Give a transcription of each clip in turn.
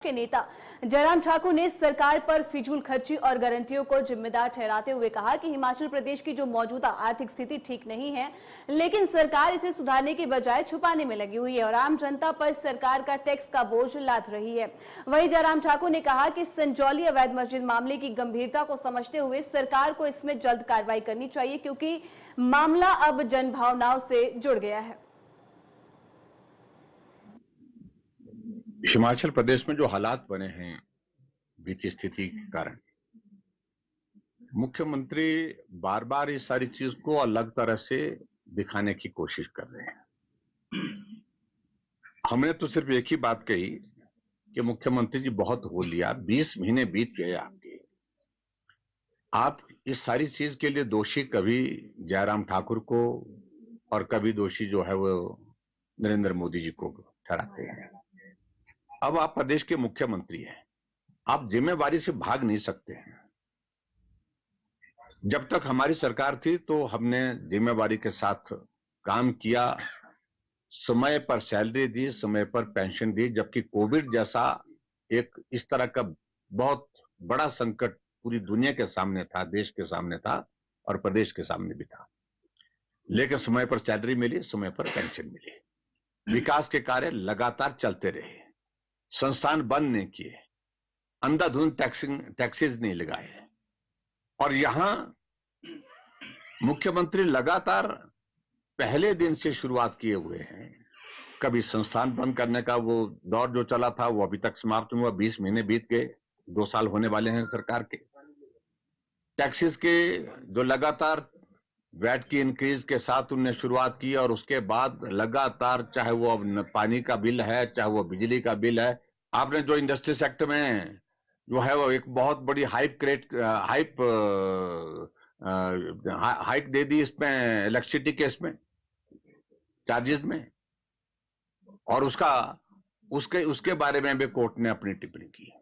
के नेता जयराम ठाकुर ने सरकार पर फिजूल खर्ची और गारंटियों को जिम्मेदार ठहराते हुए कहा कि हिमाचल प्रदेश की जो मौजूदा आर्थिक स्थिति ठीक नहीं है, लेकिन सरकार इसे सुधारने के बजाय छुपाने में लगी हुई है और आम जनता पर सरकार का टैक्स का बोझ लाद रही है। वहीं जयराम ठाकुर ने कहा कि संजौली अवैध मस्जिद मामले की गंभीरता को समझते हुए सरकार को इसमें जल्द कार्रवाई करनी चाहिए, क्योंकि मामला अब जनभावनाओं से जुड़ गया है। हिमाचल प्रदेश में जो हालात बने हैं बीती स्थिति के कारण, मुख्यमंत्री बार बार इस सारी चीज को अलग तरह से दिखाने की कोशिश कर रहे हैं। हमने तो सिर्फ एक ही बात कही कि मुख्यमंत्री जी बहुत हो लिया, 20 महीने बीत गए आपके, आप इस सारी चीज के लिए दोषी कभी जयराम ठाकुर को और कभी दोषी जो है वो नरेंद्र मोदी जी को ठहराते हैं। अब आप प्रदेश के मुख्यमंत्री हैं, आप जिम्मेवारी से भाग नहीं सकते हैं। जब तक हमारी सरकार थी तो हमने जिम्मेवारी के साथ काम किया, समय पर सैलरी दी, समय पर पेंशन दी, जबकि कोविड जैसा एक इस तरह का बहुत बड़ा संकट पूरी दुनिया के सामने था, देश के सामने था और प्रदेश के सामने भी था, लेकिन समय पर सैलरी मिली, समय पर पेंशन मिली, विकास के कार्य लगातार चलते रहे, संस्थान बंद नहीं किए, अंधाधुंध टैक्सेस नहीं लगाए। और यहां मुख्यमंत्री लगातार पहले दिन से शुरुआत किए हुए हैं। कभी संस्थान बंद करने का वो दौर जो चला था वो अभी तक समाप्त हुआ, 20 महीने बीत गए, 2 साल होने वाले हैं सरकार के। टैक्सेस के जो लगातार वैट की इंक्रीज के साथ उन्होंने शुरुआत की और उसके बाद लगातार, चाहे वो पानी का बिल है, चाहे वो बिजली का बिल है, आपने जो इंडस्ट्री सेक्टर में जो है वो एक बहुत बड़ी हाइक दे दी इसमें, इलेक्ट्रिसिटी के इसमें चार्जेस में, और उसके बारे में भी कोर्ट ने अपनी टिप्पणी की।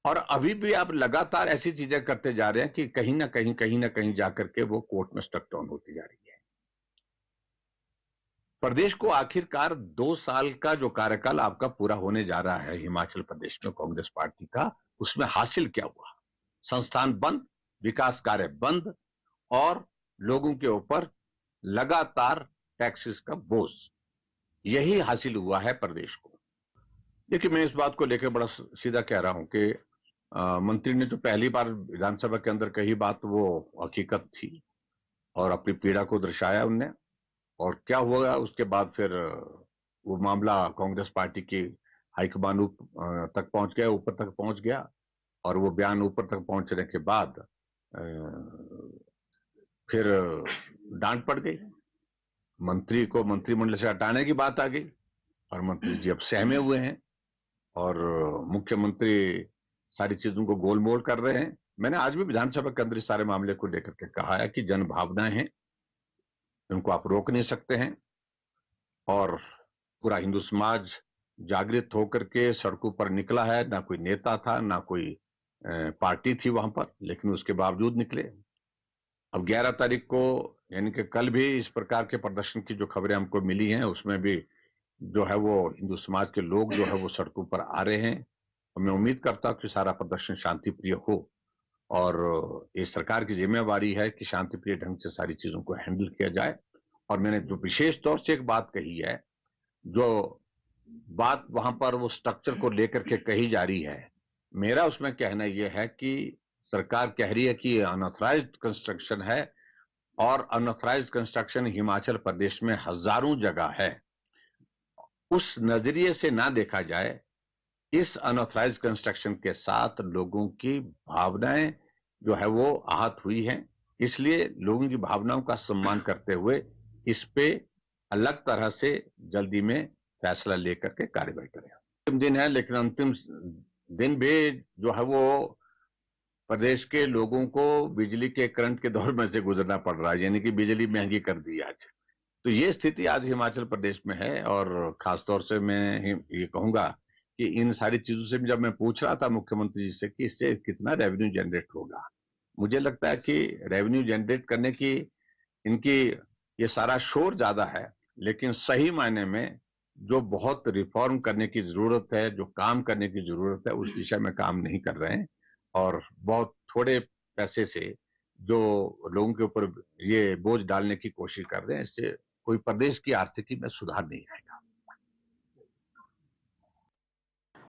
और अभी भी आप लगातार ऐसी चीजें करते जा रहे हैं कि कहीं ना कहीं जाकर के वो कोर्ट में स्टक डाउन होती जा रही है। प्रदेश को आखिरकार 2 साल का जो कार्यकाल आपका पूरा होने जा रहा है हिमाचल प्रदेश में कांग्रेस पार्टी का, उसमें हासिल क्या हुआ? संस्थान बंद, विकास कार्य बंद और लोगों के ऊपर लगातार टैक्सेस का बोझ, यही हासिल हुआ है प्रदेश को। देखिए, मैं इस बात को लेकर बड़ा सीधा कह रहा हूं कि मंत्री ने जो पहली बार विधानसभा के अंदर कही बात वो हकीकत थी और अपनी पीड़ा को दर्शाया उनने, और क्या हुआ उसके बाद फिर वो मामला कांग्रेस पार्टी की हाईकमान तक पहुंच गया, ऊपर तक पहुंच गया, और वो बयान ऊपर तक पहुंचने के बाद फिर डांट पड़ गई, मंत्री को मंत्रिमंडल से हटाने की बात आ गई और मंत्री जी अब सहमे हुए हैं और मुख्यमंत्री सारी चीजों को गोलमोल कर रहे हैं। मैंने आज भी विधानसभा के अंदर इस सारे मामले को लेकर के कहा है कि जन भावनाएं हैं, उनको आप रोक नहीं सकते हैं, और पूरा हिंदू समाज जागृत होकर के सड़कों पर निकला है। ना कोई नेता था, ना कोई पार्टी थी वहां पर, लेकिन उसके बावजूद निकले। अब 11 तारीख को यानी कि कल भी इस प्रकार के प्रदर्शन की जो खबरें हमको मिली हैं, उसमें भी जो है वो हिंदू समाज के लोग जो है वो सड़कों पर आ रहे हैं। मैं उम्मीद करता हूं कि सारा प्रदर्शन शांति प्रिय हो, और ये सरकार की जिम्मेवारी है कि शांति प्रिय ढंग से सारी चीजों को हैंडल किया जाए। और मैंने जो विशेष तौर से एक बात कही है, जो बात वहां पर वो स्ट्रक्चर को लेकर के कही जा रही है, मेरा उसमें कहना यह है कि सरकार कह रही है कि अनऑथराइज्ड कंस्ट्रक्शन है, और अनऑथराइज्ड कंस्ट्रक्शन हिमाचल प्रदेश में हजारों जगह है। उस नजरिए से ना देखा जाए, इस अनऑथराइज्ड कंस्ट्रक्शन के साथ लोगों की भावनाएं जो है वो आहत हुई हैं, इसलिए लोगों की भावनाओं का सम्मान करते हुए इस पे अलग तरह से जल्दी में फैसला लेकर के कार्रवाई करें। अंतिम दिन है, लेकिन अंतिम दिन भी जो है वो प्रदेश के लोगों को बिजली के करंट के दौर में से गुजरना पड़ रहा है, यानी कि बिजली महंगी कर दी आज। तो ये स्थिति आज हिमाचल प्रदेश में है, और खासतौर से मैं ये कहूंगा कि इन सारी चीजों से जब मैं पूछ रहा था मुख्यमंत्री जी से कि इससे कितना रेवेन्यू जनरेट होगा, मुझे लगता है कि रेवेन्यू जनरेट करने की इनकी ये सारा शोर ज्यादा है, लेकिन सही मायने में जो बहुत रिफॉर्म करने की जरूरत है, जो काम करने की जरूरत है, उस दिशा में काम नहीं कर रहे हैं और बहुत थोड़े पैसे से जो लोगों के ऊपर ये बोझ डालने की कोशिश कर रहे हैं, इससे कोई प्रदेश की आर्थिकी में सुधार नहीं आएगा।